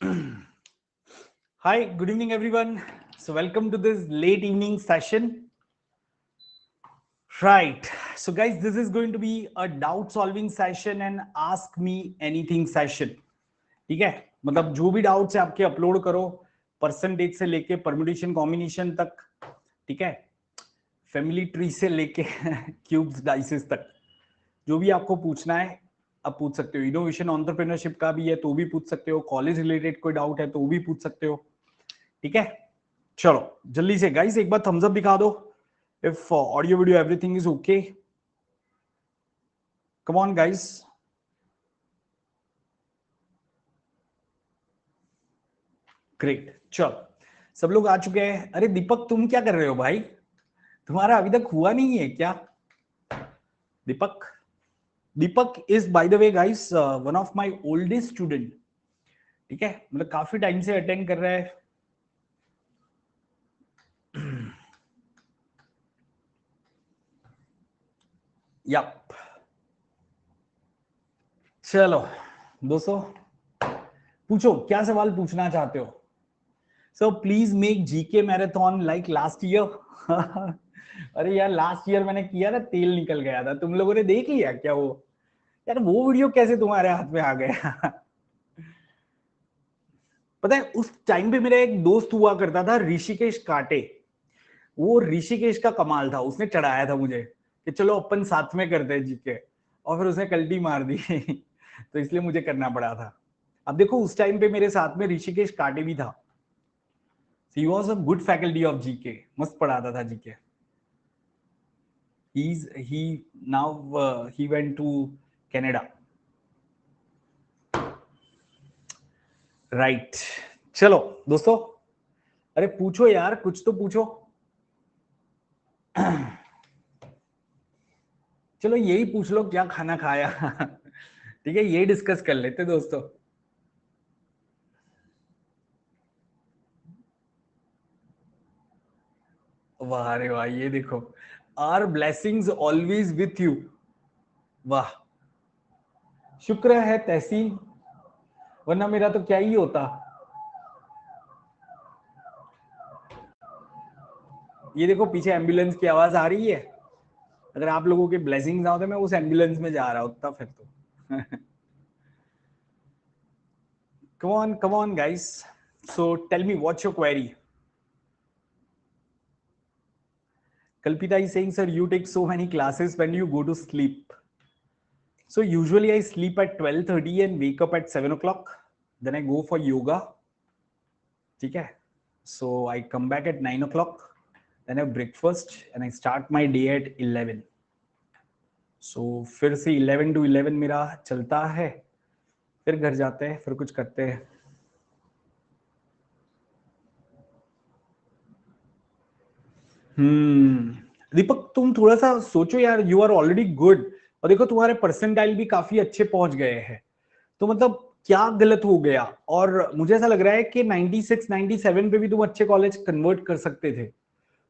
Hi, good evening, everyone. So, welcome to this late evening session. Right. So, guys, this is going to be a doubt solving session and ask me anything session. ठीक है, मतलब जो भी doubts है आपके upload करो, percentage से लेके परम्यूटेशन कॉम्बिनेशन तक, ठीक है, फैमिली ट्री से लेके क्यूब्स डाइसेस तक, जो भी आपको पूछना है आप पूछ सकते हो। इनोवेशन एंटरप्रेन्योरशिप का भी है तो भी पूछ सकते हो, कॉलेज रिलेटेड कोई डाउट है तो भी पूछ सकते हो। ठीक है, चलो जल्दी से गाइस एक बार थम्स अप दिखा दो if audio video everything is okay. Come on guys. Great, चलो सब लोग आ चुके हैं। अरे दीपक तुम क्या कर रहे हो भाई, तुम्हारा अभी तक हुआ नहीं है क्या? Deepak, Deepak is by the way guys one of my oldest student. ठीक है, मतलब काफी टाइम से अटेंड कर रहा है। यप, चलो दोस्तों पूछो क्या सवाल पूछना चाहते हो। So please make GK marathon like last year. अरे यार लास्ट ईयर मैंने किया ना, तेल निकल गया था। तुम लोगों ने देख लिया क्या वो? यार वो वीडियो कैसे तुम्हारे हाथ में आ गया? पता है उस टाइम पे मेरा एक दोस्त हुआ करता था ऋषिकेश काटे। वो ऋषिकेश का कमाल था, उसने चढ़ाया था मुझे कि चलो अपन साथ में करते हैं जीके, और फिर उसने कल्टी मार दी। तो इसलिए मुझे करना पड़ा था। अब देखो उस टाइम पे मेरे साथ में ऋषिकेश काटे भी था। He was a good faculty of GK, मस्त पढ़ाता था GK. he now he went to Canada. Right, चलो दोस्तों, अरे पूछो यार, कुछ तो पूछो। चलो यही पूछ लो क्या खाना खाया। ठीक है, यही डिस्कस कर लेते दोस्तों। वाह रे वाह, ये देखो, our blessings always with you. वाह, शुक्र है तहसीन, वरना मेरा तो क्या ही होता। ये देखो पीछे एम्बुलेंस की आवाज आ रही है। अगर आप लोगों के ब्लेसिंग्स ना होते मैं उस एम्बुलेंस में जा रहा होता फिर तो। come on guys, so tell me what's your query. Kalpita is saying, sir, you take so many classes, when you go to sleep? So usually I sleep at 12:30 and wake up at 7 o'clock. Then I go for yoga. ठीक है, so I come back at 9 o'clock. Then I have breakfast and I start my day at 11. So फिर से 11 to 11 मेरा चलता है, फिर घर जाते हैं, फिर कुछ करते हैं। दीपक तुम थोड़ा सा सोचो यार, यू आर ऑलरेडी गुड, और देखो तुम्हारे परसेंटाइल भी काफी अच्छे पहुंच गए हैं। तो मतलब क्या गलत हो गया? और मुझे ऐसा लग रहा है कि 96 97 पे भी तुम अच्छे कॉलेज कन्वर्ट कर सकते थे।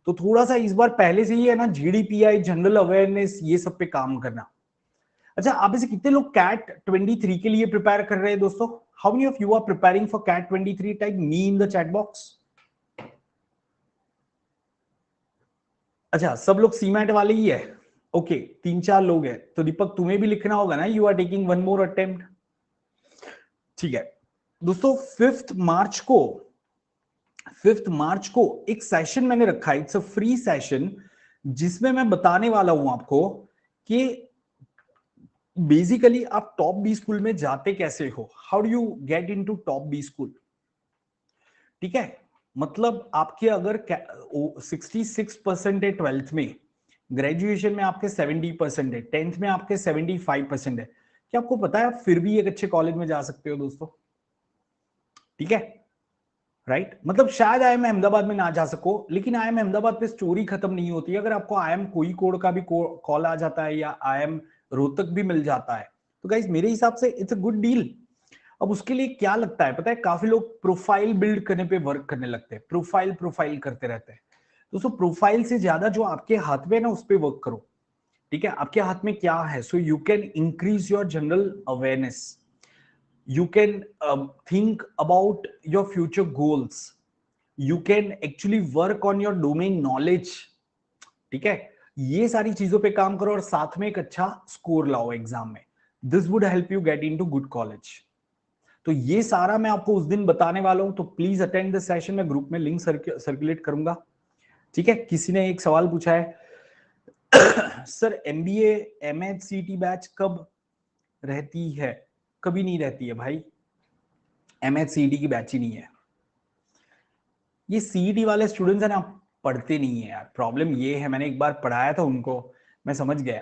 तो थोड़ा सा इस बार पहले से ही है ना, जीडीपीआई, जनरल अवेयरनेस, ये सब पे काम करना। अच्छा, आप में से कितने लोग कैट 23 के लिए प्रिपेयर कर रहे हैं दोस्तों? How many of you are preparing for CAT 23? Type me in the chat box. अच्छा, सब लोग सीमैट वाले ही है। ओके, 3-4 लोग हैं, तो दीपक तुम्हें भी लिखना होगा ना, you are taking one more attempt. ठीक है दोस्तों, 5th मार्च को एक सेशन मैंने रखा है, इट्स अ फ्री सेशन, जिसमें मैं बताने वाला हूं आपको कि बेसिकली आप टॉप बी स्कूल में जाते कैसे हो, how do you get into top B school. ठीक है, मतलब आपके अगर 66% है 12th में, ग्रेजुएशन में आपके 70% है, 10th में आपके 75% है, क्या आपको पता है आप फिर भी एक अच्छे कॉलेज में जा सकते हो दोस्तों? ठीक है, राइट, मतलब शायद आई एम अहमदाबाद में ना जा सको, लेकिन आई एम अहमदाबाद पे स्टोरी खत्म नहीं होती। अगर आपको आई एम कोई कोड का भी कॉल आ जाता है या आई एम रोहतक भी मिल जाता है, तो गाइस मेरे हिसाब से इट्स अ गुड डील। अब उसके लिए क्या लगता है पता है, काफी लोग प्रोफाइल बिल्ड करने पे वर्क करने लगते हैं, प्रोफाइल प्रोफाइल करते रहते हैं। दोस्तों प्रोफाइल से ज्यादा जो आपके हाथ में है ना, उस पर वर्क करो। ठीक है, आपके हाथ में क्या है, so you can increase your general awareness. you can think about your future goals, you can actually work on your domain knowledge, ठीक है? ये सारी चीजों पे काम करो और साथ में एक अच्छा स्कोर लाओ एग्जाम में. This would help you get into good college. तो ये सारा मैं आपको उस दिन बताने वाला हूं, तो प्लीज अटेंड द सेशन. मैं ग्रुप में लिंक सर्कुलेट करूंगा, ठीक है? किसी ने एक सवाल पूछा है सर एमबीए एमएचसीटी बैच कब रहती है? कभी नहीं रहती है भाई, एमएचसीटी की बैच ही नहीं है. ये सीईटी वाले स्टूडेंट्स है ना, पढ़ते नहीं है यार. प्रॉब्लम ये है, मैंने एक बार पढ़ाया था उनको, मैं समझ गया,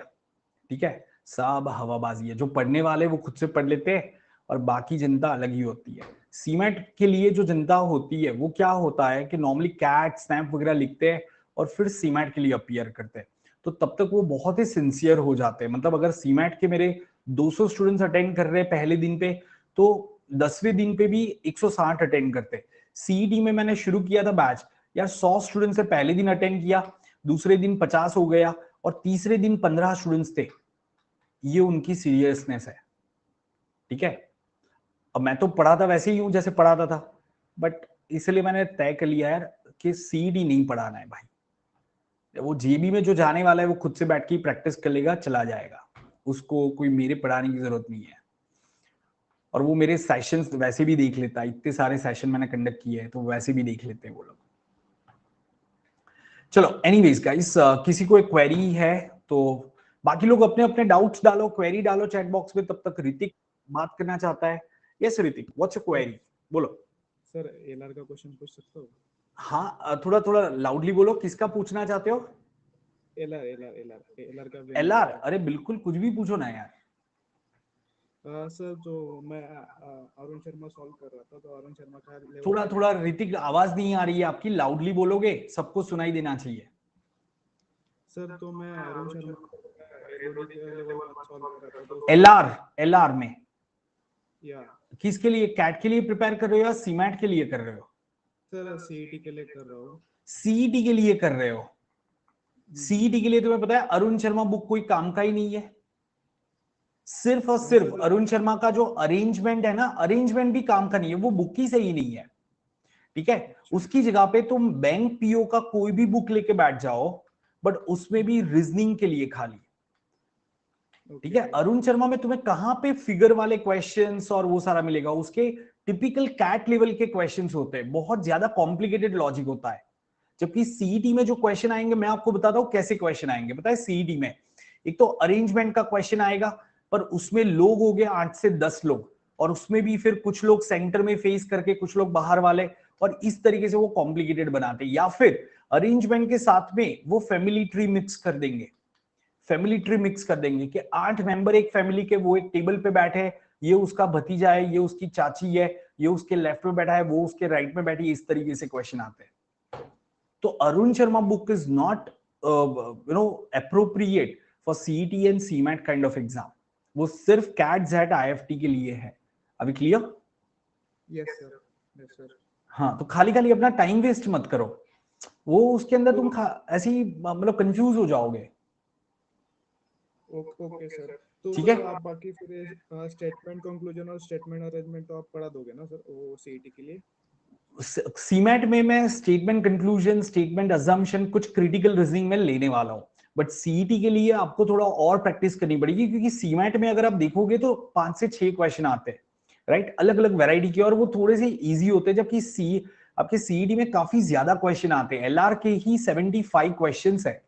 ठीक है? सब हवाबाजी है. जो पढ़ने वाले वो खुद से पढ़ लेते हैं और बाकी जनता अलग ही होती है. सीमेट के लिए जो जनता होती है वो क्या होता है कि नॉर्मली कैट स्नैप वगैरह लिखते हैं और फिर सीमेट के लिए अपीयर करते हैं. तो तब तक वो बहुत ही सिंसियर हो जाते हैं. मतलब अगर सीमेट के मेरे 200 स्टूडेंट्स अटेंड कर रहे हैं पहले दिन पे, तो 10वें दिन पे भी 160 अटेंड करते. सीईटी में मैंने शुरू किया था बैच यार, 100 स्टूडेंट से पहले दिन अटेंड किया, दूसरे दिन 50 हो गया और तीसरे दिन 15 स्टूडेंट्स थे. ये उनकी सीरियसनेस है, ठीक है? अब मैं तो पढ़ाता वैसे ही हूं जैसे पढ़ाता था, बट इसलिए मैंने तय कर लिया यार कि सीडी नहीं पढ़ाना है भाई. वो जेबी में जो जाने वाला है वो खुद से बैठ के प्रैक्टिस कर लेगा, चला जाएगा. उसको कोई मेरे पढ़ाने की जरूरत नहीं है. और वो मेरे सेशंस वैसे भी देख लेता है, इतने सारे सेशन मैंने कंडक्ट किए हैं तो वैसे भी देख लेते हैं वो लोग. चलो एनीवेज गाइस, किसी को एक क्वेरी है तो बाकी लोग अपने अपने डाउट्स डालो, क्वेरी डालो चैट बॉक्स में. तब तक ऋतिक बात करना चाहता है. Yes Hrithik, what's your query? बोलो सर. एलआर का क्वेश्चन पूछ सकते हो? हाँ, थोड़ा थोड़ा लाउडली बोलो. किसका पूछना चाहते हो? एलआर एलआर एलआर एलआर का. एलआर? अरे बिल्कुल, कुछ भी पूछो ना यार. सर जो मैं अरुण शर्मा सॉल्व कर रहा था, तो अरुण शर्मा का लेवल थोड़ा थोड़ा ऋतिक, आवाज नहीं आ रही है आपकी. लाउडली बोलोगे, सबको सुनाई देना चाहिए. सर तो मैं Arun Sharma Elodie level 1 solve कर रहा था, तो एलआर? एलआर में या किसके लिए? कैट के लिए प्रिपेयर कर रहे हो या सीमैट के लिए कर रहे हो? सर सीईटी के लिए कर रहा हूँ. सीईटी के लिए कर रहे हो? सीईटी के लिए तुम्हें पता है अरुण शर्मा बुक कोई काम का ही नहीं है. सिर्फ और सिर्फ अरुण शर्मा का जो अरेंजमेंट है ना, अरेंजमेंट भी काम का नहीं है, वो बुक ही सही नहीं है, ठीक है? उसकी जगह पे तुम बैंक पीओ का कोई भी बुक लेके बैठ जाओ, बट उसमें भी रीजनिंग के लिए खाली, ठीक है? अरुण शर्मा में तुम्हें कहां पे फिगर वाले क्वेश्चंस और वो सारा मिलेगा? उसके टिपिकल कैट लेवल के क्वेश्चंस होते हैं, बहुत ज्यादा कॉम्प्लिकेटेड लॉजिक होता है. जबकि सीईटी में जो क्वेश्चन आएंगे, मैं आपको बताता हूं कैसे क्वेश्चन आएंगे. पता है सीईटी में एक तो अरेंजमेंट का क्वेश्चन आएगा, पर उसमें लोग हो गए 8 से 10 लोग, और उसमें भी फिर कुछ लोग सेंटर में फेस करके, कुछ लोग बाहर वाले, और इस तरीके से वो कॉम्प्लिकेटेड बनाते हैं. या फिर अरेंजमेंट के साथ में वो फैमिली ट्री मिक्स कर देंगे. फैमिली ट्री मिक्स कर देंगे कि 8 मेंबर एक फैमिली के, वो एक टेबल पे बैठे हैं, ये उसका भतीजा है, ये उसकी चाची है, ये उसके लेफ्ट में बैठा है, वो उसके राइट में बैठी है. इस तरीके से क्वेश्चन आते हैं. तो Arun Sharma book is not appropriate for CET and CMAT kind of exam. वो सिर्फ कैट जेट आईएफटी के लिए है. अभी clear? Yes sir, yes sir. हाँ, तो खाली खाली अपना टाइम वेस्ट मत करो. वो उसके अंदर तुम ऐसे ही मतलब कंफ्यूज हो जाओगे. Okay sir. तो ठीक है, आप बाकी फिर स्टेटमेंट कंक्लूजन और स्टेटमेंट अरेंजमेंट तो आप पढ़ा दोगे ना सर, वो सीईटी के लिए? सीमेट में मैं स्टेटमेंट कंक्लूजन, स्टेटमेंट अजम्पशन, कुछ क्रिटिकल रीजनिंग में लेने वाला हूं. बट सीईटी के लिए आपको थोड़ा और प्रैक्टिस करनी पड़ेगी, क्योंकि सीमेट में अगर आप देखोगे तो 5 से 6 क्वेश्चन आते हैं, राइट? अलग अलग वैरायटी के, और वो थोड़े से इजी होते हैं. जबकि आपके सीईटी में काफी ज्यादा क्वेश्चन आते हैं. एलआर के ही 75 क्वेश्चन है,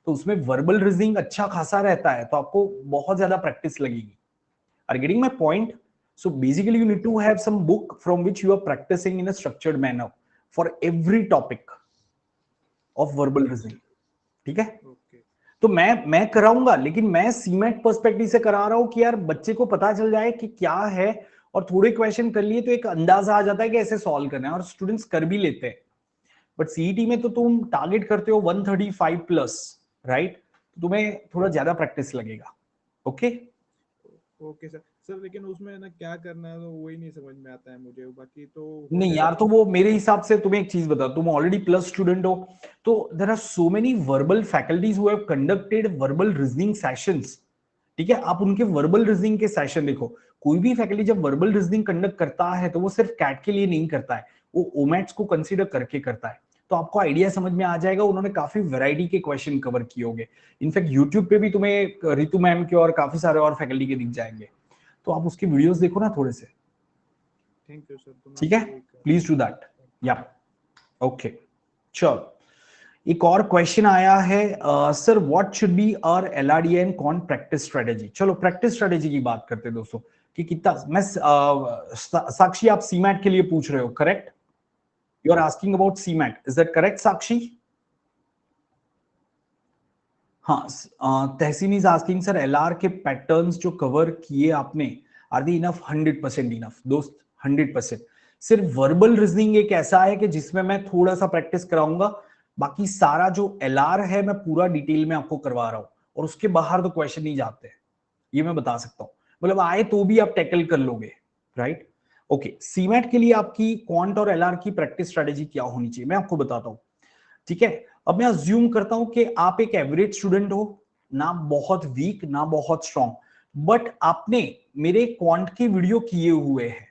तो उसमें वर्बल रीजनिंग अच्छा खासा रहता है, तो आपको बहुत ज्यादा प्रैक्टिस लगेगी. Are getting my point? So basically you need to have some book from which you are practicing in a structured manner for every topic of verbal reasoning. ठीक है? तो मैं कराऊंगा, लेकिन मैं सीमेट पर्सपेक्टिव से करा रहा हूं कि यार बच्चे को पता चल जाए कि क्या है, और थोड़े क्वेश्चन कर लिए तो एक अंदाजा आ जाता है कि ऐसे सॉल्व करना है, और स्टूडेंट्स कर भी लेते हैं. बट सीईटी में तो तुम टारगेट करते हो 135 प्लस, राइट? तुम्हें थोड़ा ज्यादा प्रैक्टिस लगेगा. Okay okay sir. सर लेकिन उसमें ना क्या करना है, तो वही नहीं समझ में आता है मुझे. बाकी तो नहीं यार, तो वो मेरे हिसाब से तुम्हें एक चीज बता, तुम ऑलरेडी प्लस स्टूडेंट हो, तो there are so many verbal faculties who have conducted verbal reasoning sessions ठीक है, आप उनके वर्बल रीजनिंग के सेशन देखो। कोई भी फैकल्टी जब वर्बल रीजनिंग कंडक्ट करता है तो वो सिर्फ कैट के लिए नहीं करता है, वो ओमैट्स को कंसीडर करके करता है। तो आपको आइडिया समझ में आ जाएगा, उन्होंने काफी वैरायटी के क्वेश्चन कवर किए होंगे। इनफैक्ट यूट्यूब पे भी तुम्हें रितु मैम के और काफी सारे और फैकल्टी के दिख जाएंगे, तो आप उसके वीडियोस देखो ना थोड़े से। Thank you sir. ठीक है, प्लीज डू दैट। या ओके, चलो एक और क्वेश्चन आया है, sir what should be our LRD and quant practice strategy. चलो प्रैक्टिस स्ट्रेटेजी की बात करते हैं दोस्तों, कि कितना मैं साक्षी आप सीमैट के लिए पूछ रहे हो, correct? You are asking about CMAT, is that correct Sakshi? हाँ, Tehseen is asking sir LR के पैटर्न्स जो कवर किए आपने आर दी इनफ? 100% इनफ दोस्त, 100%। सिर्फ वर्बल रीजनिंग एक ऐसा है कि जिसमें मैं थोड़ा सा प्रैक्टिस कराऊंगा, बाकी सारा जो एलआर है मैं पूरा डिटेल में आपको करवा रहा हूं, और उसके बाहर तो क्वेश्चन नहीं जाते, ये मैं बता सकता हूं। मतलब आए तो भी आप टैकल कर लोगे, राइट? ओके, सीमैट के लिए आपकी क्वांट और एलआर की प्रैक्टिस स्ट्रेटेजी क्या होनी चाहिए, मैं आपको बताता हूं। ठीक है, अब मैं अज्यूम करता हूं कि आप एक एवरेज स्टूडेंट हो, ना बहुत वीक ना बहुत स्ट्रांग, बट आपने मेरे क्वांट की वीडियो किए हुए हैं।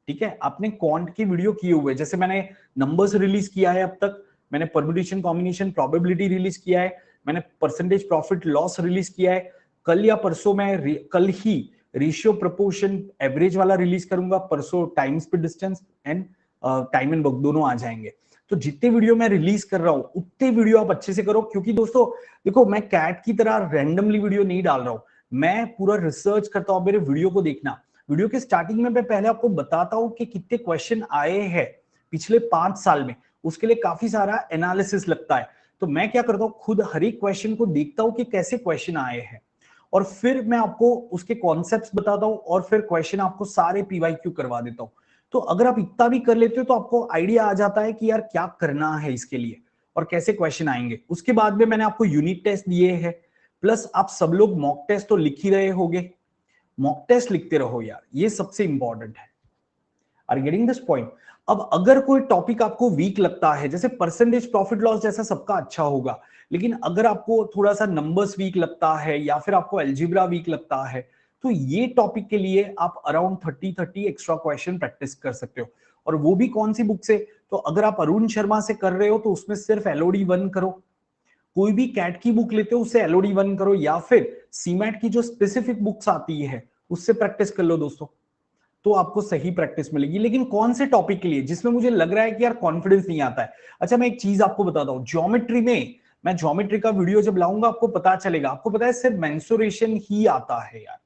ठीक है, आपने क्वांट की वीडियो किए हुए, जैसे मैंने नंबर्स रिलीज किया है अब तक, मैंने परम्यूटेशन कॉम्बिनेशन प्रोबेबिलिटी रिलीज किया है, मैंने परसेंटेज प्रॉफिट लॉस रिलीज किया है, कल या परसों मैं कल ही रेशियो प्रपोर्शन एवरेज वाला रिलीज करूंगा, परसों time speed distance and time and work दोनों आ जाएंगे। तो जितने वीडियो मैं रिलीज कर रहा हूं उतने वीडियो आप अच्छे से करो, क्योंकि दोस्तों देखो मैं कैट की तरह रैंडमली वीडियो नहीं डाल रहा हूं, मैं पूरा रिसर्च करता हूं। मेरे वीडियो को देखना, वीडियो के स्टार्टिंग में मैं पहले आपको बताता हूं कि कितने क्वेश्चन आए हैं पिछले 5 साल में, उसके लिए काफी सारा एनालिसिस लगता है। तो मैं क्या करता हूं, खुद हर एक क्वेश्चन को देखता हूं कि कैसे क्वेश्चन आए हैं, और फिर मैं आपको उसके कॉन्सेप्ट्स बताता हूं, और फिर क्वेश्चन आपको सारे पीवाईक्यू करवा देता हूं। तो अगर आप इतना भी कर लेते हो तो आपको आइडिया आ जाता है कि यार क्या करना है इसके लिए और कैसे क्वेश्चन आएंगे। उसके बाद में मैंने आपको यूनिट टेस्ट दिए हैं, प्लस आप सब लोग मॉक टेस्ट तो लिख ही रहे होगे, मॉक टेस्ट लिखते रहो यार, ये सबसे इंपॉर्टेंट है। Are getting this point? अब अगर कोई टॉपिक आपको वीक लगता है, जैसे परसेंटेज प्रॉफिट लॉस जैसा सबका अच्छा होगा, लेकिन अगर आपको थोड़ा सा नंबर्स वीक लगता है या फिर आपको अलजेब्रा वीक लगता है, तो ये टॉपिक के लिए आप अराउंड 30 एक्स्ट्रा क्वेश्चन प्रैक्टिस कर सकते हो। और वो भी कौन सी बुक से? तो अगर आप अरुण शर्मा से कर रहे हो तो उसमें सिर्फ एलओडी 1 करो, कोई भी कैट की बुक लेते हो उससे एलओडी 1 करो, या फिर सीमैट की जो स्पेसिफिक बुक्स आती है उससे प्रैक्टिस कर लो दोस्तों, तो आपको सही प्रैक्टिस मिलेगी। लेकिन कौन से टॉपिक के लिए जिसमें मुझे लग रहा है कि यार कॉन्फिडेंस नहीं आता है? अच्छा मैं एक चीज आपको बताता हूं, ज्योमेट्री में मैं ज्योमेट्री का वीडियो जब लाऊंगा आपको पता चलेगा। आपको पता है सिर्फ मेंसुरेशन ही आता है यार,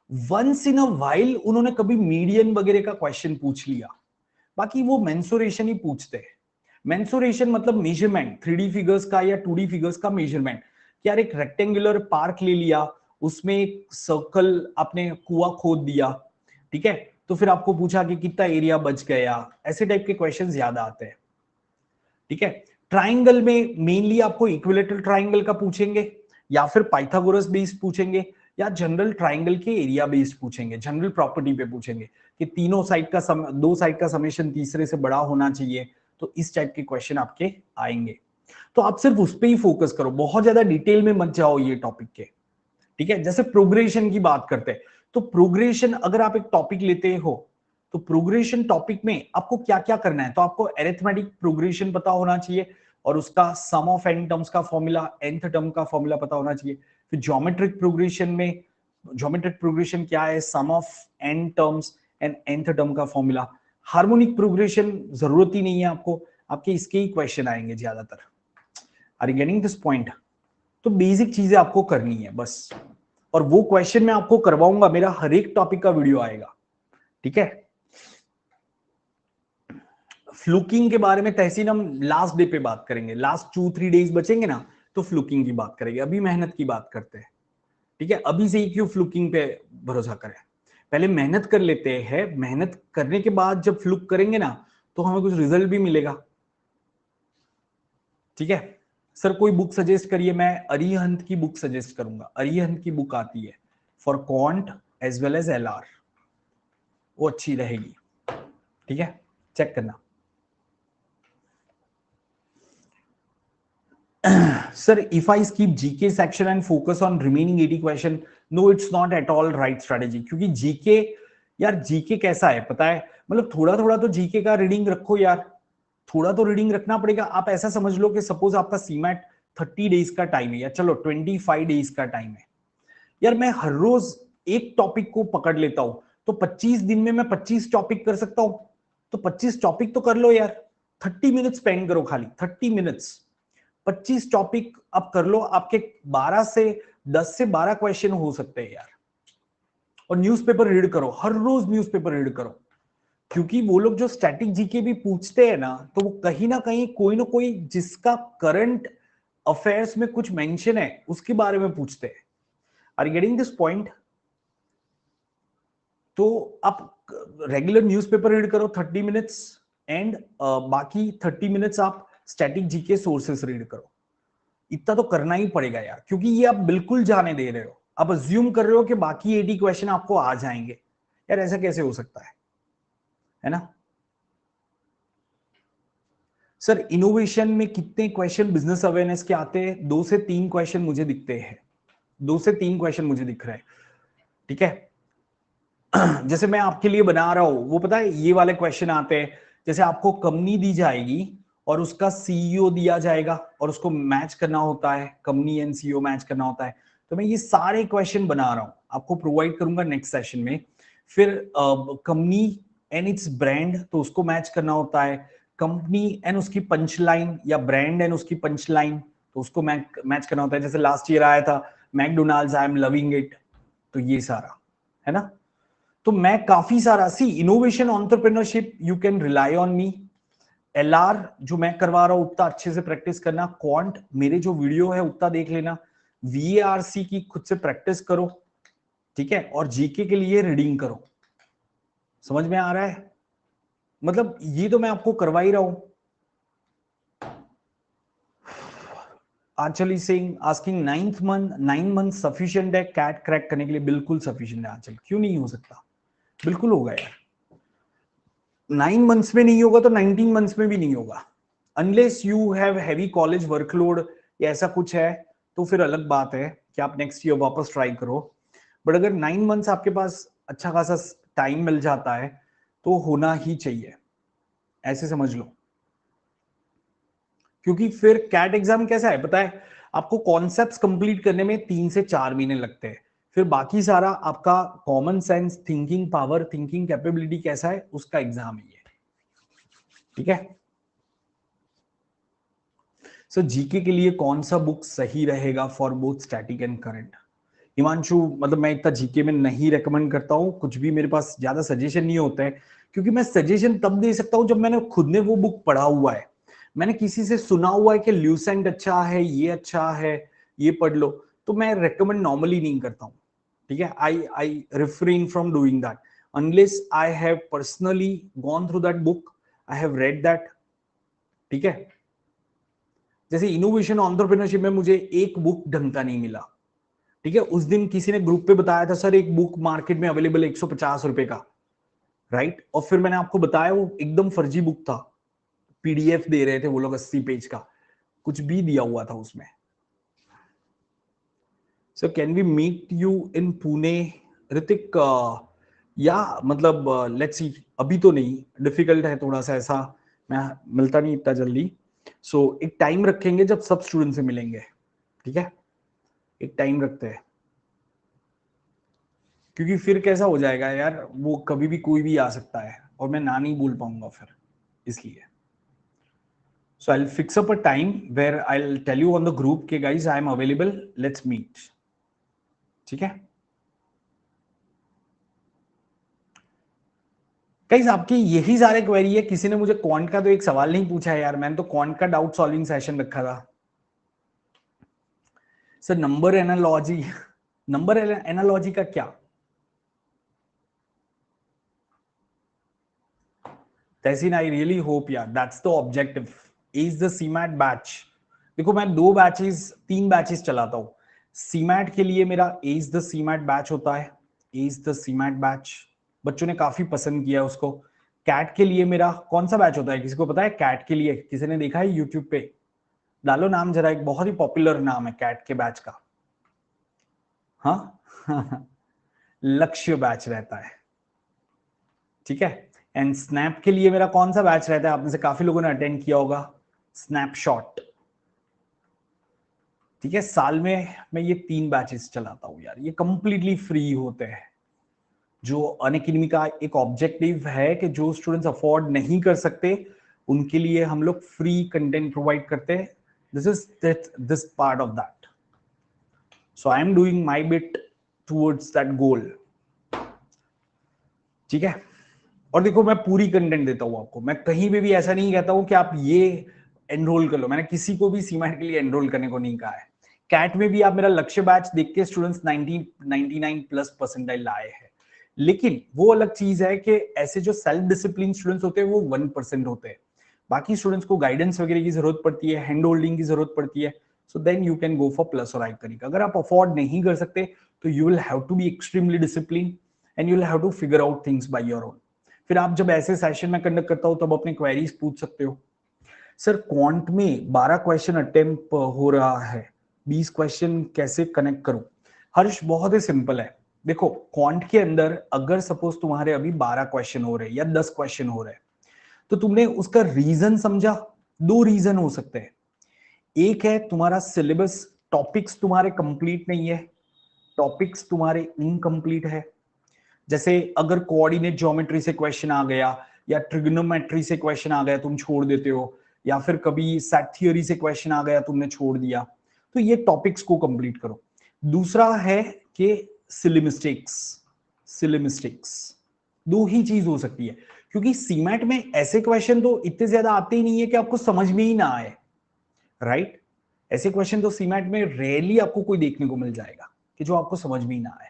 वंस इन अ वाइल उन्होंने कभी मीडियन वगैरह का क्वेश्चन पूछ लिया, बाकी वो मेंसुरेशन ही पूछते हैं। मेंसुरेशन मतलब मेजरमेंट, 3D फिगर्स का या 2D फिगर्स का मेजरमेंट। यार एक रेक्टेंगुलर पार्क ले लिया, उसमें एक सर्कल आपने कुआं खोद दिया, ठीक है, तो फिर आपको पूछा कि कितना एरिया बच गया, ऐसे टाइप के क्वेश्चन ज्यादा आते हैं। ठीक है, ट्राइंगल में मेनली आपको इक्विलेटरल ट्राइंगल का पूछेंगे, या फिर पाइथागोरस बेस्ड पूछेंगे, या जनरल ट्राइंगल के एरिया बेस्ड पूछेंगे, जनरल प्रॉपर्टी पे पूछेंगे कि तीनों साइड का दो साइड का समेशन तीसरे से बड़ा होना चाहिए। तो इस टाइप के क्वेश्चन आपके आएंगे, तो आप सिर्फ उस पर ही फोकस करो, बहुत ज्यादा डिटेल में मत जाओ ये टॉपिक के। ठीक है, जैसे प्रोग्रेशन की बात करते हैं, तो प्रोग्रेशन अगर आप एक टॉपिक लेते हो तो प्रोग्रेशन टॉपिक में आपको क्या क्या करना है, तो आपको अरिथमेटिक प्रोग्रेशन पता होना चाहिए, और उसका सम ऑफ एन टर्म्स का फॉर्मूला, nth टर्म का फॉर्मूला पता होना चाहिए। फिर ज्योमेट्रिक प्रोग्रेशन में, ज्योमेट्रिक प्रोग्रेशन क्या है, sum of n terms and nth term का फॉर्मूला। हार्मोनिक प्रोग्रेशन जरूरत ही नहीं है आपको, आपके इसके ही क्वेश्चन आएंगे ज्यादातर। Are you getting this point? तो बेसिक चीजें आपको करनी है बस, और वो क्वेश्चन मैं आपको करवाऊंगा, मेरा हर एक टॉपिक का वीडियो आएगा। ठीक है, फ्लूकिंग के बारे में तहसीन हम लास्ट डे पे बात करेंगे, लास्ट 2-3 डेज बचेंगे ना तो फ्लूकिंग की बात करेंगे, अभी मेहनत की बात करते हैं। ठीक है, अभी से ही क्यों फ्लूकिंग पे भरोसा करें, पहले मेहनत कर लेते हैं, मेहनत करने के बाद जब फ्लूक करेंगे ना तो हमें कुछ रिजल्ट भी मिलेगा। ठीक है, सर कोई बुक सजेस्ट करिए, मैं अरिहंत की बुक सजेस्ट करूंगा, अरिहंत की बुक आती है for quant as well as LR, वो अच्छी रहेगी। ठीक है, चेक करना। Sir, if I skip GK section and focus on remaining 80 question, no it's not at all right strategy, क्योंकि जीके यार, जीके कैसा है पता है, मतलब थोड़ा थोड़ा तो जीके का रीडिंग रखो यार, थोड़ा तो रीडिंग रखना पड़ेगा। आप ऐसा समझ लो कि सपोज आपका सीमैट 30 डेज का टाइम है, या चलो 25 डेज का टाइम है यार, मैं हर रोज एक टॉपिक को पकड़ लेता हूं, तो 25 दिन में मैं 25 टॉपिक कर सकता हूं, तो 25 टॉपिक तो कर लो यार, 30 मिनट स्पेंड करो, खाली 30 मिनट्स 25 टॉपिक आप कर लो, आपके 10 से 12 क्वेश्चन हो सकते हैं यार। और न्यूज़पेपर रीड करो, हर रोज न्यूज़पेपर रीड करो, क्योंकि वो लोग जो स्टैटिक जीके भी पूछते हैं ना, तो वो कहीं ना कहीं कोई ना कोई जिसका करंट अफेयर्स में कुछ मेंशन है उसके बारे में पूछते हैं। Are you getting this point? तो आप रेगुलर न्यूज़पेपर रीड करो 30 मिनट्स, एंड बाकी 30 मिनट्स आप स्टैटिक जीके सोर्सेस रीड करो। इतना तो करना ही पड़ेगा यार, क्योंकि ये आप बिल्कुल जाने दे रहे हो, आप अज्यूम कर रहे हो कि बाकी 80 क्वेश्चन आपको आ जाएंगे। यार ऐसा कैसे हो सकता है ना? सर इनोवेशन में कितने क्वेश्चन बिजनेस अवेयरनेस के आते हैं? 2 से 3 क्वेश्चन मुझे दिखते हैं, 2 से 3 क्वेश्चन मुझे दिख रहे हैं, ठीक है। जैसे मैं आपके लिए बना रहा हूं, वो पता है ये वाले क्वेश्चन आते हैं, जैसे आपको कंपनी दी जाएगी और उसका सीईओ दिया जाएगा और उसको मैच करना होता है, कंपनी एंड सीईओ मैच करना होता है। तो मैं ये सारे क्वेश्चन बना रहा हूं, आपको प्रोवाइड करूंगा नेक्स्ट सेशन में। फिर कंपनी एंड इट्स ब्रांड, तो उसको मैच करना होता है, कंपनी एंड उसकी पंच लाइन, या ब्रांड एंड उसकी पंच लाइन, तो उसको मैच करना होता है। जैसे लास्ट ईयर आया था McDonald's, I am loving it, तो ये सारा है ना। तो मैं काफी सारा सी innovation entrepreneurship, you can rely on me. LR जो मैं करवा रहा हूं उतना अच्छे से प्रैक्टिस करना, क्वांट मेरे जो वीडियो है उतना देख लेना, वीएआरसी की खुद से प्रैक्टिस करो, ठीक है, और जीके के लिए रीडिंग करो। समझ में आ रहा है? मतलब ये तो मैं आपको करवा ही रहा हूं। आंचल सिंह आस्किंग 9 मंथ सफिशिएंट है कैट क्रैक करने के लिए? बिल्कुल सफिशिएंट है आंचल, क्यों नहीं हो सकता, बिल्कुल होगा यार। 9 मंथ्स में नहीं होगा तो 19 मंथ्स में भी नहीं होगा, unless you have heavy college workload या ऐसा कुछ है, तो फिर अलग बात है कि आप नेक्स्ट ईयर वापस ट्राई करो। बट अगर 9 मंथ्स आपके पास अच्छा खासा टाइम मिल जाता है तो होना ही चाहिए, ऐसे समझ लो। क्योंकि फिर कैट एग्जाम कैसा है पता है, आपको कॉन्सेप्ट्स कंप्लीट करने में 3 से 4 महीने लगते हैं, फिर बाकी सारा आपका common sense, thinking power, thinking capability कैसा है उसका एग्जाम है ये, ठीक है। सर जीके के लिए कौन सा बुक सही रहेगा for both static and current? Himanshu, मतलब मैं इतना जीके में नहीं रेकमेंड करता हूँ कुछ भी, मेरे पास ज्यादा सजेशन नहीं होता है, क्योंकि मैं सजेशन तब दे सकता हूँ जब मैंने खुद ने वो बुक पढ़ा हुआ है, मैंने किसी से सुना हुआ है कि ल्यूसेंट अच्छा है, ये अच्छा है, ये पढ़ लो, तो मैं रेकमेंड नॉर्मली नहीं करता हूँ, ठीक है। आई refrain from doing that unless I have personally gone through that book, I have read that, ठीक है। जैसे इनोवेशन एंटरप्रेन्योरशिप में मुझे एक बुक ढंग का नहीं मिला, ठीक है। उस दिन किसी ने ग्रुप पे बताया था सर एक बुक मार्केट में अवेलेबल 150 रुपए का, राइट, और फिर मैंने आपको बताया वो एकदम फर्जी बुक था, पीडीएफ दे रहे थे वो लोग 80 पेज का, कुछ भी दिया हुआ था उसमें। So can we meet you in Pune? Hrithik, या मतलब लेट्स सी, अभी तो नहीं, डिफिकल्ट है थोड़ा सा, ऐसा मैं मिलता नहीं इतना जल्दी। सो एक टाइम रखेंगे जब सब स्टूडेंट से मिलेंगे, ठीक है, एक टाइम रखते हैं, क्योंकि फिर कैसा हो जाएगा यार, वो कभी भी कोई भी आ सकता है और मैं ना नहीं बोल पाऊंगा फिर, इसलिए। So I will fix up a time where I will tell you on the group के guys I am available, let's meet, ठीक है। गाइस आपकी यही सारे क्वेरी है, किसी ने मुझे क्वांट का तो एक सवाल नहीं पूछा है यार, मैंने तो क्वांट का डाउट सॉल्विंग सेशन रखा था। Sir number analogy, number analogy का क्या? तहसीन, आई रियली होप यार that's the objective, is the CMAT batch. देखो मैं 3 बैचेस चलाता हूँ, सीमैट के लिए मेरा इज द सीमैट बैच होता है, इज द सीमैट बैच, बच्चों ने काफी पसंद किया उसको। कैट के लिए मेरा कौन सा बैच होता है, किसी को पता है? कैट के लिए किसी ने देखा है यूट्यूब पे? डालो नाम जरा, एक बहुत ही पॉपुलर नाम है कैट के बैच का। हाँ लक्ष्य बैच रहता है, ठीक है। एंड स्नैप के लिए मेरा कौन सा बैच रहता है, आप में से काफी लोगों ने अटेंड किया होगा, स्नैपशॉट, ठीक है। साल में मैं ये 3 बैचेस चलाता हूं यार, ये कंप्लीटली फ्री होते हैं। जो अनअकैडमी का एक ऑब्जेक्टिव है कि जो स्टूडेंट्स अफोर्ड नहीं कर सकते उनके लिए हम लोग फ्री कंटेंट प्रोवाइड करते हैं। This is this part of that, so I am doing my bit towards that goal, ठीक है। और देखो मैं पूरी कंटेंट देता हूं आपको, मैं कहीं पे भी ऐसा नहीं कहता हूं कि आप ये एनरोल कर लो, मैंने किसी को भी सीमेंट के लिए एनरोल करने को नहीं कहा है। कैट में भी आप मेरा लक्ष्य बैच देख के स्टूडेंट्स 99 प्लस परसेंटाइल लाए हैं, लेकिन वो अलग चीज है कि ऐसे जो सेल्फ डिसिप्लिन स्टूडेंट्स होते हैं वो 1% होते हैं। बाकी स्टूडेंट्स को गाइडेंस वगैरह की जरूरत पड़ती है, हैंड होल्डिंग की जरूरत पड़ती है, so then you can go for plus और आइकनिक। अगर आप अफोर्ड नहीं कर सकते तो you will have to be extremely discipline and you will have to figure out things by your own. फिर आप जब ऐसे सेशन में कंडक्ट करता हो तब अपने क्वेरीज पूछ सकते हो। सर क्वांट में 12 क्वेश्चन अटेम्प्ट हो रहा है, 20 क्वेश्चन कैसे कनेक्ट करूं? हर्ष बहुत ही सिंपल है, देखो क्वांट के अंदर अगर सपोज तुम्हारे अभी 12 क्वेश्चन हो रहे हैं या 10 क्वेश्चन हो रहे हैं तो तुमने उसका रीजन समझा। 2 रीजन हो सकते हैं, एक है तुम्हारा सिलेबस, टॉपिक्स तुम्हारे कंप्लीट नहीं है, टॉपिक्स तुम्हारे इनकम्प्लीट है। जैसे अगर कोऑर्डिनेट ज्योमेट्री से क्वेश्चन आ गया या ट्रिग्नोमेट्री से क्वेश्चन आ गया तुम छोड़ देते हो, या फिर कभी सेट थियोरी से क्वेश्चन आ गया तुमने छोड़ दिया, तो ये टॉपिक्स को कंप्लीट करो। दूसरा है कि सिली मिस्टेक्स, 2 ही चीज हो सकती है, क्योंकि सीमेट में ऐसे क्वेश्चन तो इतने ज्यादा आते ही नहीं है कि आपको समझ में ही ना आए, राइट। ऐसे क्वेश्चन तो सीमेट में रेयरली आपको कोई देखने को मिल जाएगा कि जो आपको समझ में ही ना आए।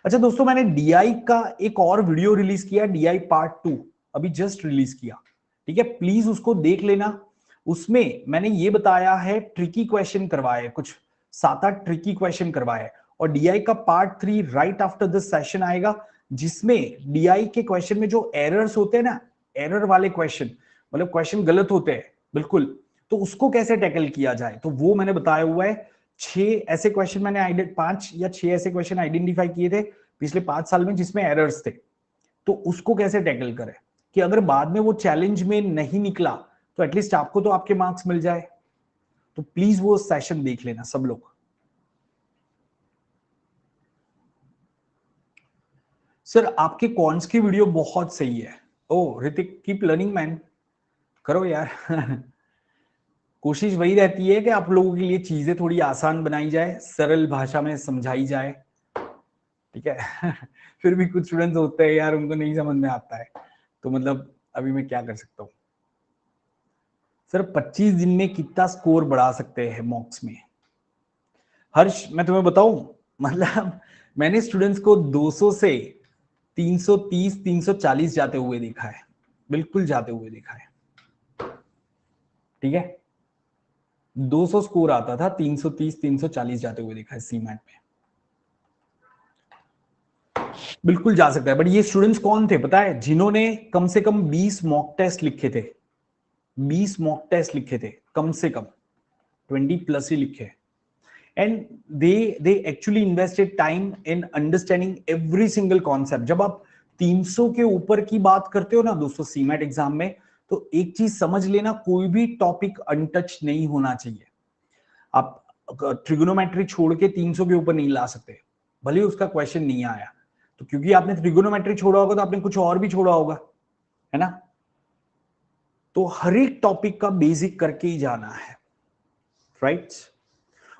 अच्छा दोस्तों, मैंने डीआई का एक और वीडियो रिलीज किया, डीआई पार्ट 2 अभी जस्ट रिलीज किया, ठीक है, प्लीज उसको देख लेना। उसमें मैंने ये बताया है, ट्रिकी क्वेश्चन करवाए, कुछ 7-8 ट्रिकी क्वेश्चन करवाए, और डीआई का part 3 right after this session आएगा, जिसमें डीआई के क्वेश्चन में जो एरर्स होते हैं ना, एरर वाले क्वेश्चन, मतलब क्वेश्चन गलत होते हैं बिल्कुल, तो उसको कैसे टैकल किया जाए, तो वो मैंने बताया हुआ है। 6 ऐसे क्वेश्चन मैंने 5 या 6 ऐसे क्वेश्चन आइडेंटिफाई किए थे पिछले 5 साल में जिसमें एरर्स थे, तो उसको कैसे टैकल करें कि अगर बाद में वो चैलेंज में नहीं निकला तो एटलीस्ट आपको तो आपके मार्क्स मिल जाए। तो प्लीज वो सेशन देख लेना सब लोग। सर आपके कॉन्स की वीडियो बहुत सही है। ओ ऋतिक, कीप लर्निंग मैन, करो यार कोशिश वही रहती है कि आप लोगों के लिए चीजें थोड़ी आसान बनाई जाए, सरल भाषा में समझाई जाए, ठीक है फिर भी कुछ स्टूडेंट्स होते हैं यार उनको नहीं समझ में आता है, तो मतलब अभी मैं क्या कर सकता हूँ। सर 25 दिन में कितना स्कोर बढ़ा सकते हैं मॉक्स में? हर्ष मैं तुम्हें बताऊं, मतलब मैंने स्टूडेंट्स को 200 से 330 340 जाते हुए देखा है, बिल्कुल जाते हुए देखा है, ठीक है। 200 स्कोर आता था, 330 340 जाते हुए देखा है सीमैट में, बिल्कुल जा सकता है। बट ये स्टूडेंट्स कौन थे पता है? जिन्होंने कम से कम 20 मॉक टेस्ट लिखे थे, 20 मॉक टेस्ट लिखे थे, कम से कम 20 प्लस ही लिखे, and they actually invested time in understanding every single concept. जब आप 300 के ऊपर की बात करते हो ना दोस्तों सीमेट एग्जाम में, तो एक चीज समझ लेना, कोई भी टॉपिक अनटच नहीं होना चाहिए। आप ट्रिगोनोमेट्री छोड़ के 300 के ऊपर नहीं ला सकते, भले उसका क्वेश्चन नहीं आया, तो क्योंकि आपने ट्रिगोनोमेट्री छोड़ा होगा तो आपने कुछ और भी छोड़ा होगा, है ना। तो हर एक टॉपिक का बेसिक करके ही जाना है, राइट।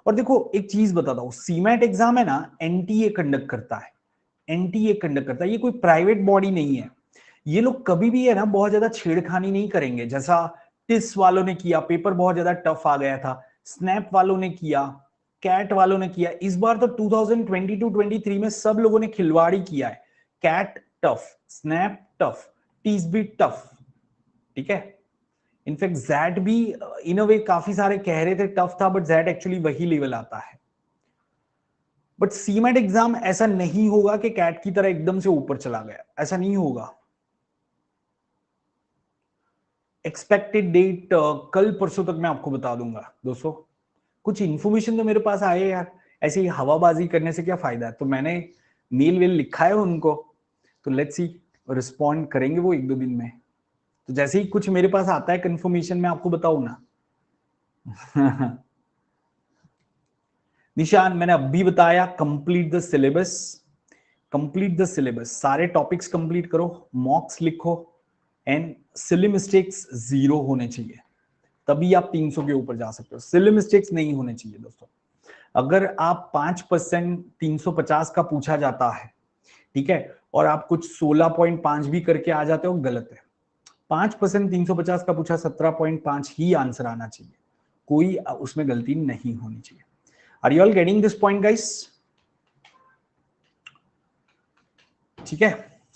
और देखो एक चीज बताता हूं, सीमेट एग्जाम है ना, एनटीए कंडक्ट करता है, एनटीए कंडक्ट करता है, ये कोई प्राइवेट बॉडी नहीं है। ये लोग कभी भी है ना बहुत ज्यादा छेड़खानी नहीं करेंगे, जैसा टिस वालों ने किया, पेपर बहुत ज्यादा टफ आ गया था, स्नैप वालों ने किया, कैट वालों ने किया। इस बार तो 2022-23 में सब लोगों ने खिलवाड़ी किया है। कैट टफ, स्नैप टफ, टीस भी टफ, ठीक है। इनफैक्ट जैट भी इन अ वे काफी सारे कह रहे थे टफ था, बट जैट एक्चुअली वही लेवल आता है। बट सीमेट एग्जाम ऐसा नहीं होगा कि कैट की तरह एकदम से ऊपर चला गया, ऐसा नहीं होगा। एक्सपेक्टेड डेट कल परसों तक मैं आपको बता दूंगा दोस्तों। कुछ इंफॉर्मेशन तो मेरे पास आए यार, ऐसे ही हवाबाजी करने से क्या फायदा है? तो मैंने मेल वेल लिखा है उनको, तो लेट्स सी रिस्पॉन्ड करेंगे वो 1-2 दिन में। तो जैसे ही कुछ मेरे पास आता है कंफर्मेशन, मैं आपको बताऊं ना। निशान, मैंने अभी बताया complete the syllabus, complete the syllabus, सारे टॉपिक्स कंप्लीट करो, मॉक्स लिखो एंड सिली मिस्टेक्स 0 होने चाहिए, तभी आप 300 के ऊपर जा सकते हो। सिली मिस्टेक्स नहीं होने चाहिए दोस्तों। अगर आप 5% 350 का पूछा जाता है, ठीक है, और आप कुछ 16.5 भी करके आ जाते हो, गलत है। 5% 350 का पूछा, 17.5 ही आंसर आना चाहिए, कोई उसमें गलती नहीं होनी चाहिए। Are you all getting this point guys? ठीक है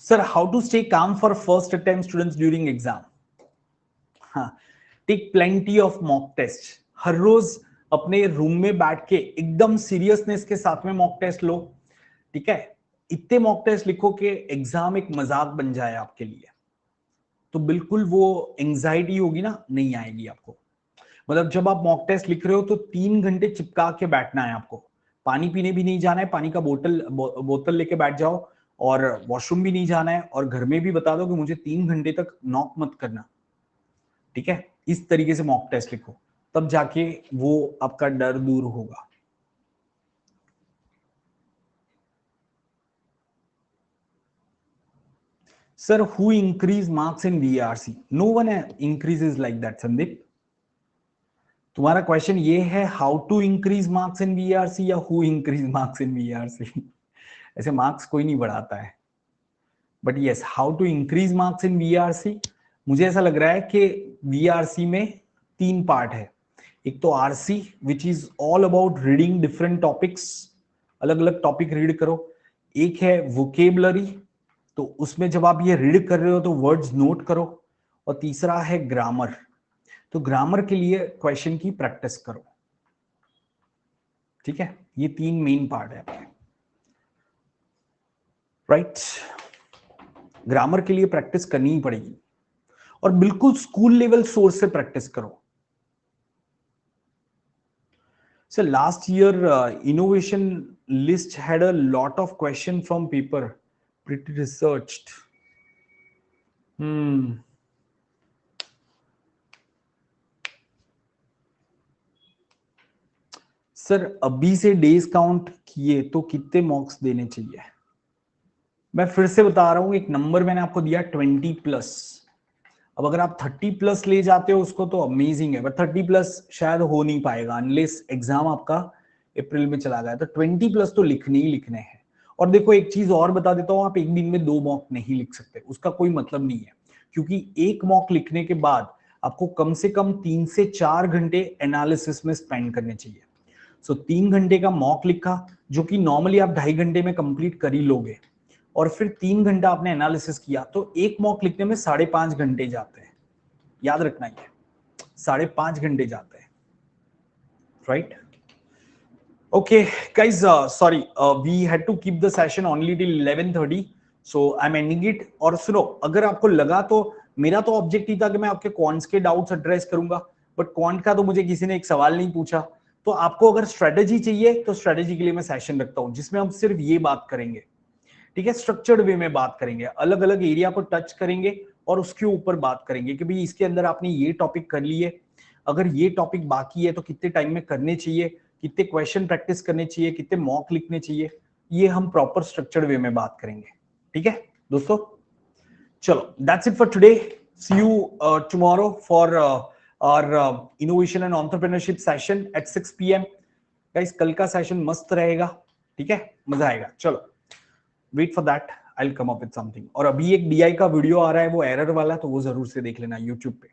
sir. How to stay calm for first attempt students during exam? हाँ, take plenty of mock test. हर रोज अपने रूम में बैठ के एकदम सीरियसनेस के साथ में मॉक टेस्ट लो, ठीक है। इतने मॉक टेस्ट लिखो कि एग्जाम एक मजाक बन जाए आपके लिए, तो बिल्कुल वो एंजाइटी होगी ना, नहीं आएगी आपको। मतलब जब आप मॉक टेस्ट लिख रहे हो तो 3 घंटे चिपका के बैठना है आपको, पानी पीने भी नहीं जाना है, पानी का बोतल लेके बैठ जाओ, और वॉशरूम भी नहीं जाना है, और घर में भी बता दो कि मुझे 3 घंटे तक नॉक मत करना, ठीक है। इस तरीके से मॉक टेस्ट लिखो, तब जाके वो आपका डर दूर होगा। Sir, who increase marks in VRC? No one increases like that Sandeep. तुम्हारा क्वेश्चन ये है how to increase marks in VRC या who increase marks in VRC? ऐसे मार्क्स कोई नहीं बढ़ाता है, but yes, how to increase marks in VRC। मुझे ऐसा लग रहा है कि VRC में 3 पार्ट है। एक तो RC which is all about reading different topics, अलग अलग टॉपिक रीड करो। एक है वोकेबलरी, तो उसमें जब आप ये रीड कर रहे हो तो वर्ड्स नोट करो। और तीसरा है ग्रामर, तो ग्रामर के लिए क्वेश्चन की प्रैक्टिस करो, ठीक है। ये 3 मेन पार्ट है आपके, राइट। ग्रामर के लिए प्रैक्टिस करनी ही पड़ेगी, और बिल्कुल स्कूल लेवल सोर्स से प्रैक्टिस करो। So last year innovation list had a lot of question from paper, pretty researched. Sir, अभी से डेज काउंट किए तो कितने मॉक्स देने चाहिए? मैं फिर से बता रहा हूं, एक नंबर मैंने आपको दिया 20+। अब अगर आप 30+ ले जाते हो उसको तो अमेजिंग है, बट 30+ शायद हो नहीं पाएगा अनलेस एग्जाम आपका अप्रैल में चला गया। तो 20+ तो लिखने ही लिखने हैं। और देखो एक चीज और बता देता हूं, आप एक दिन में 2 मॉक नहीं लिख सकते, उसका कोई मतलब नहीं है, क्योंकि एक मॉक लिखने के बाद आपको कम से कम 3 से 4 घंटे एनालिसिस में स्पेंड करने चाहिए। सो 3 घंटे का मॉक लिखा, जो कि नॉर्मली आप 2.5 घंटे में कंप्लीट कर ही लोगे, और फिर 3 घंटा आपने एनालिसिस किया, तो एक मॉक लिखने में 5.5 घंटे जाते हैं। याद रखना, ये 5.5 घंटे जाते हैं, right. Okay guys, sorry, we had to keep the session only till 11:30, so I am ending it. और सुनो, अगर आपको लगा तो मेरा तो ऑब्जेक्टिव था कि मैं आपके क्वांट्स के डाउट्स एड्रेस करूंगा, बट क्वांट का तो मुझे किसी ने एक सवाल नहीं पूछा। तो आपको अगर स्ट्रेटेजी चाहिए तो स्ट्रेटेजी के लिए मैं सेशन रखता हूं, जिसमें हम सिर्फ ये बात करेंगे, ठीक है। स्ट्रक्चर्ड वे में बात करेंगे, अलग अलग एरिया को टच करेंगे और उसके ऊपर बात करेंगे कि भाई इसके अंदर आपने ये टॉपिक कर लिए, अगर ये टॉपिक बाकी है तो कितने टाइम में करने चाहिए, कितने क्वेश्चन प्रैक्टिस करने चाहिए, कितने मॉक लिखने चाहिए, ये हम प्रॉपर स्ट्रक्चर्ड वे में बात करेंगे, ठीक है दोस्तों। चलो, that's it for today. See you tomorrow for our innovation and entrepreneurship session at 6 PM। Guys, कल का सेशन मस्त रहेगा, ठीक है, मजा आएगा। चलो, wait for that, I will come up with something. और अभी एक DI का वीडियो आ रहा है, वो एरर वाला, तो वो जरूर से देख लेना यूट्यूब पे।